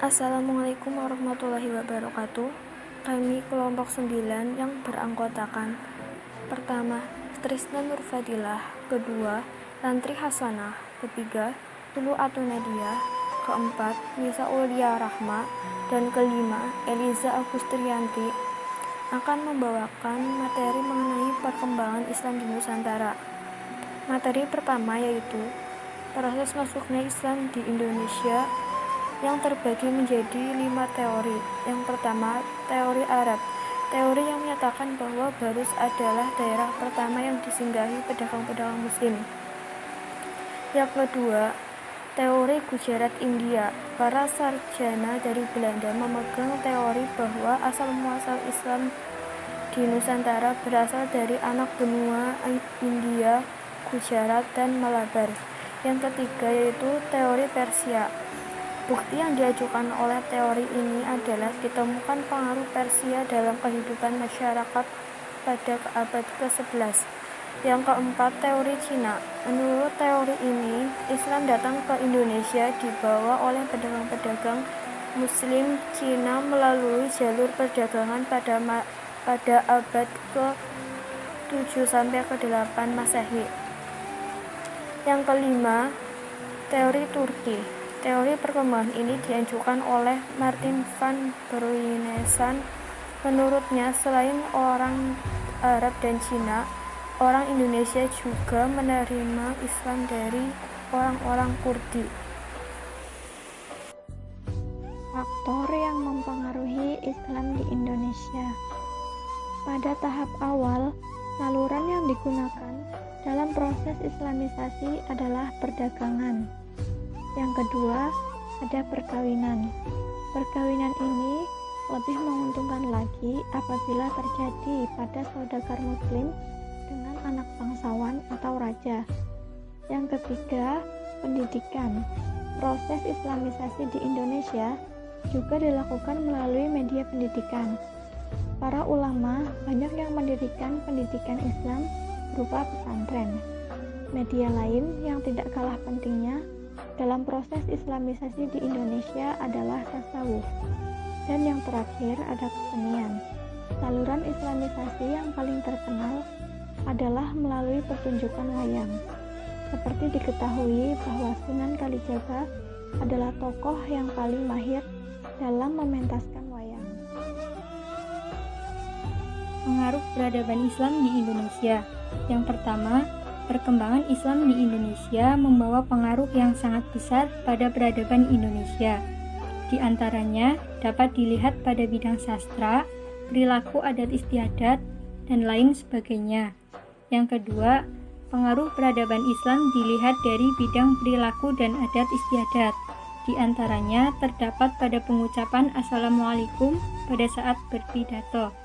Assalamualaikum warahmatullahi wabarakatuh. Kami kelompok 9 yang beranggotakan: pertama, Trisna Nurfadilah; kedua, Lantri Hasanah; ketiga, Tulu Atunadia; keempat, Nisa Ulia Rahma; dan kelima, Eliza Agustrianti akan membawakan materi mengenai perkembangan Islam di Nusantara. Materi pertama yaitu proses masuknya Islam di Indonesia yang terbagi menjadi 5 teori. Yang pertama, teori Arab. Teori yang menyatakan bahwa Barus adalah daerah pertama yang disinggahi pedagang-pedagang muslim. Yang kedua, teori Gujarat India. Para sarjana dari Belanda memegang teori bahwa asal-muasal Islam di Nusantara berasal dari anak benua India, Gujarat, dan Malabar. Yang ketiga yaitu teori Persia. Bukti yang diajukan oleh teori ini adalah ditemukan pengaruh Persia dalam kehidupan masyarakat pada abad ke-11. Yang keempat, teori Cina. Menurut teori ini, Islam datang ke Indonesia dibawa oleh pedagang-pedagang Muslim Cina melalui jalur perdagangan pada abad ke-7 sampai ke-8 Masehi. Yang kelima, teori Turki. Teori perkembangan ini diajukan oleh Martin van Bruinessen. Menurutnya, selain orang Arab dan Cina, orang Indonesia juga menerima Islam dari orang-orang Kurdi. Faktor yang mempengaruhi Islam di Indonesia. Pada tahap awal, saluran yang digunakan dalam proses Islamisasi adalah perdagangan. Yang kedua, ada perkawinan. Perkawinan ini lebih menguntungkan lagi apabila terjadi pada saudagar muslim dengan anak bangsawan atau raja. Yang ketiga, pendidikan. Proses Islamisasi di Indonesia juga dilakukan melalui media pendidikan. Para ulama banyak yang mendirikan pendidikan Islam berupa pesantren. Media lain yang tidak kalah pentingnya dalam proses Islamisasi di Indonesia adalah tasawuf. Dan yang terakhir ada kesenian. Saluran Islamisasi yang paling terkenal adalah melalui pertunjukan wayang. Seperti diketahui bahwa Sunan Kalijaga adalah tokoh yang paling mahir dalam mementaskan wayang. Pengaruh peradaban Islam di Indonesia. Yang pertama, perkembangan Islam di Indonesia membawa pengaruh yang sangat besar pada peradaban Indonesia. Di antaranya dapat dilihat pada bidang sastra, perilaku adat istiadat, dan lain sebagainya. Yang kedua, pengaruh peradaban Islam dilihat dari bidang perilaku dan adat istiadat. Di antaranya terdapat pada pengucapan Assalamualaikum pada saat berpidato.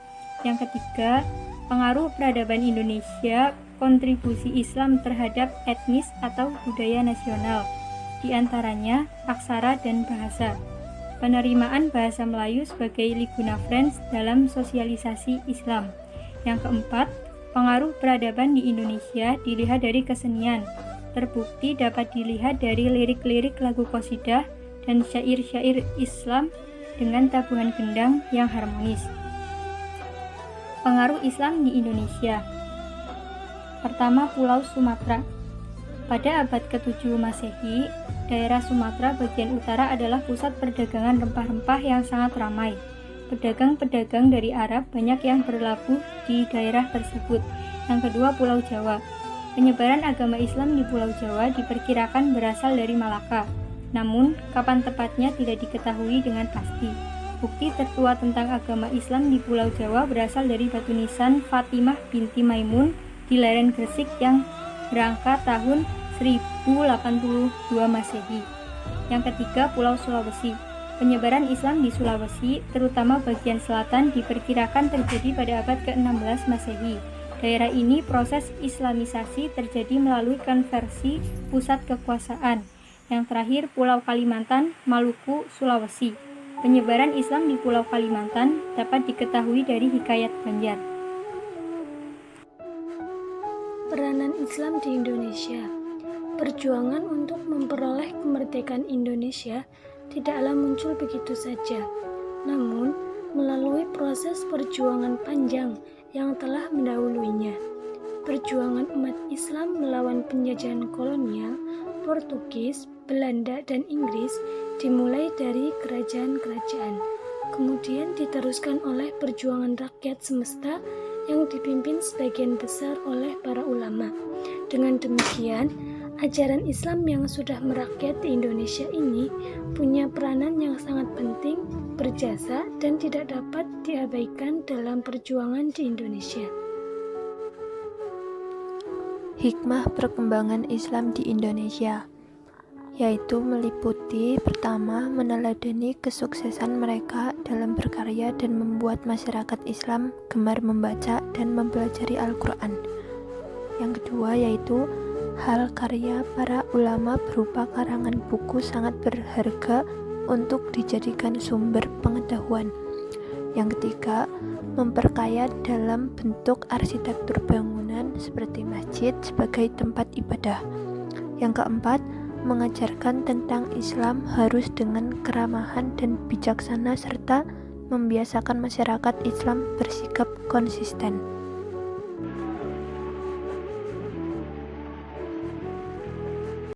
Yang ketiga, pengaruh peradaban Indonesia, kontribusi Islam terhadap etnis atau budaya nasional, di antaranya aksara dan bahasa. Penerimaan bahasa Melayu sebagai Liguna Franz dalam sosialisasi Islam. Yang keempat, pengaruh peradaban di Indonesia dilihat dari kesenian. Terbukti dapat dilihat dari lirik-lirik lagu qasidah dan syair-syair Islam dengan tabuhan gendang yang harmonis. Pengaruh Islam di Indonesia. Pertama, Pulau Sumatera. Pada abad ke-7 Masehi, daerah Sumatera bagian utara adalah pusat perdagangan rempah-rempah yang sangat ramai. Pedagang-pedagang dari Arab banyak yang berlabuh di daerah tersebut. Yang kedua, Pulau Jawa. Penyebaran agama Islam di Pulau Jawa diperkirakan berasal dari Malaka. Namun, kapan tepatnya tidak diketahui dengan pasti. Bukti tertua tentang agama Islam di Pulau Jawa berasal dari batu nisan Fatimah binti Maimun di lereng Gresik yang berangka tahun 1082 Masehi. Yang ketiga, Pulau Sulawesi. Penyebaran Islam di Sulawesi, terutama bagian selatan, diperkirakan terjadi pada abad ke-16 Masehi. Daerah ini proses Islamisasi terjadi melalui konversi pusat kekuasaan. Yang terakhir, Pulau Kalimantan, Maluku, Sulawesi. Penyebaran Islam di Pulau Kalimantan dapat diketahui dari Hikayat Banjar. Peranan Islam di Indonesia. Perjuangan untuk memperoleh kemerdekaan Indonesia tidaklah muncul begitu saja, namun melalui proses perjuangan panjang yang telah mendahuluinya. Perjuangan umat Islam melawan penjajahan kolonial, Portugis, Belanda, dan Inggris dimulai dari kerajaan-kerajaan, kemudian diteruskan oleh perjuangan rakyat semesta yang dipimpin sebagian besar oleh para ulama. Dengan demikian, ajaran Islam yang sudah merakyat di Indonesia ini punya peranan yang sangat penting, berjasa, dan tidak dapat diabaikan dalam perjuangan di Indonesia. Hikmah perkembangan Islam di Indonesia, yaitu meliputi pertama, meneladani kesuksesan mereka dalam berkarya dan membuat masyarakat Islam gemar membaca dan mempelajari Al-Quran. Yang kedua yaitu hal karya para ulama berupa karangan buku sangat berharga untuk dijadikan sumber pengetahuan. Yang ketiga, memperkaya dalam bentuk arsitektur bangunan seperti masjid sebagai tempat ibadah. Yang keempat, mengajarkan tentang Islam harus dengan keramahan dan bijaksana serta membiasakan masyarakat Islam bersikap konsisten.